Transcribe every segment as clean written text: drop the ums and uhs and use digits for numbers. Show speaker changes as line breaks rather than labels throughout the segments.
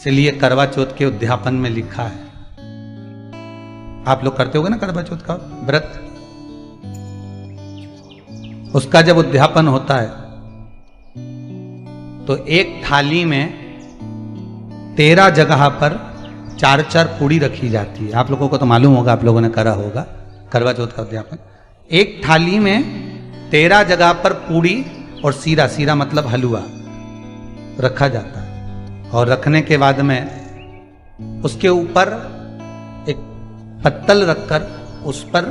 इसलिए करवा चौथ के उद्यापन में लिखा है, आप लोग करते होगे ना करवा चौथ का व्रत, उसका जब उद्यापन होता है तो एक थाली में 13 जगह पर 4-4 पूड़ी रखी जाती है। आप लोगों को तो मालूम होगा, आप लोगों ने करा होगा करवा चौथ का उद्यापन। एक थाली में 13 जगह पर पूड़ी और सीरा, सीरा मतलब हलवा रखा जाता है। और रखने के बाद में उसके ऊपर एक पत्तल रखकर उस पर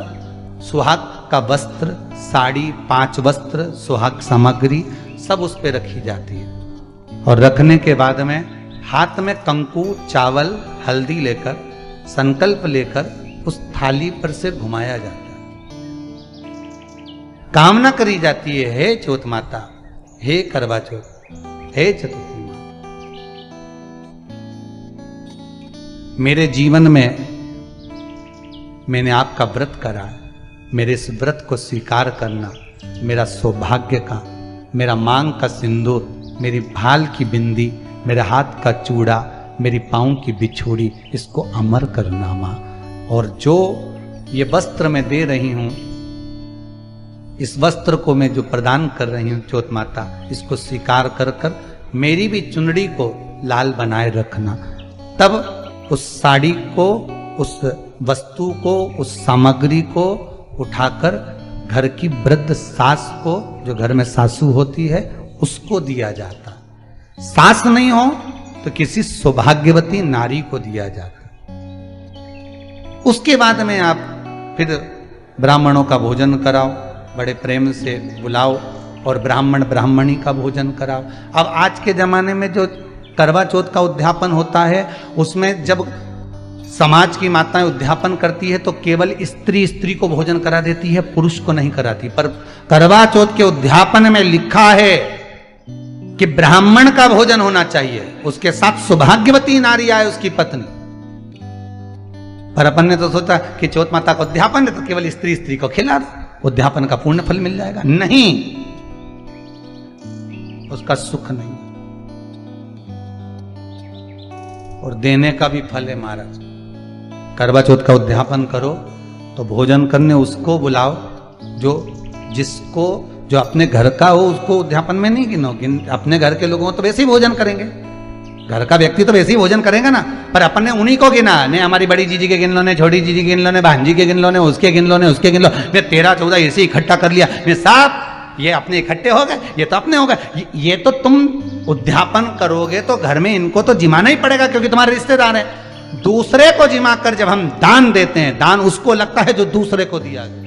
सुहाग का वस्त्र, साड़ी, 5 वस्त्र, सुहाग सामग्री सब उस पर रखी जाती है। और रखने के बाद में हाथ में कंकु, चावल, हल्दी लेकर, संकल्प लेकर उस थाली पर से घुमाया जाता है। कामना करी जाती है, हे चौथ माता, हे करवा चौथ, हे चतुर्थी माँ, मेरे जीवन में मैंने आपका व्रत करा, मेरे इस व्रत को स्वीकार करना, मेरा सौभाग्य का, मेरा मांग का सिंदूर, मेरी भाल की बिंदी, मेरे हाथ का चूड़ा, मेरी पाँव की बिछोड़ी, इसको अमर करना माँ। और जो ये वस्त्र मैं दे रही हूं, इस वस्त्र को मैं जो प्रदान कर रही हूं चौथ माता, इसको स्वीकार कर कर मेरी भी चुनड़ी को लाल बनाए रखना। तब उस साड़ी को, उस वस्तु को, उस सामग्री को उठाकर घर की वृद्ध सास को, जो घर में सासू होती है, उसको दिया जाता। सास नहीं हो तो किसी सौभाग्यवती नारी को दिया जाता। उसके बाद में आप फिर ब्राह्मणों का भोजन कराओ, बड़े प्रेम से बुलाओ और ब्राह्मण ब्राह्मणी का भोजन कराओ। अब आज के जमाने में जो करवा चौथ का उद्यापन होता है, उसमें जब समाज की माताएं उद्यापन करती है तो केवल स्त्री स्त्री को भोजन करा देती है, पुरुष को नहीं कराती। पर करवा चौथ के उद्यापन में लिखा है कि ब्राह्मण का भोजन होना चाहिए, उसके साथ सौभाग्यवती नारी आए, उसकी पत्नी। पर अपन ने तो सोचा कि चौथ माता का उद्यापन है तो केवल स्त्री स्त्री को खिला दो, उद्यापन का पूर्ण फल मिल जाएगा। नहीं, उसका सुख नहीं, और देने का भी फल है महाराज। करवा चौथ का उद्यापन करो तो भोजन करने उसको बुलाओ जो अपने घर का हो, उसको उद्यापन में नहीं गिनो। अपने घर के लोगों तो वैसे ही भोजन करेंगे, घर का व्यक्ति तो वैसे ही भोजन करेगा ना। पर अपन ने उन्हीं को गिना, ने हमारी बड़ी जीजी के गिन लो, ने छोटी जीजी के गिन लो, ने भांजी के गिन लो, ने उसके गिन लो, ने उसके गिन लो, मैं 13-14 ऐसे इकट्ठा कर लिया, मैं साहब ये अपने इकट्ठे हो गए, ये तो अपने हो गए। ये तो तुम उद्यापन करोगे तो घर में इनको तो जिमाना ही पड़ेगा, क्योंकि तुम्हारे रिश्तेदार हैं। दूसरे को जिमा कर जब हम दान देते हैं, दान उसको लगता है जो दूसरे को दिया गया।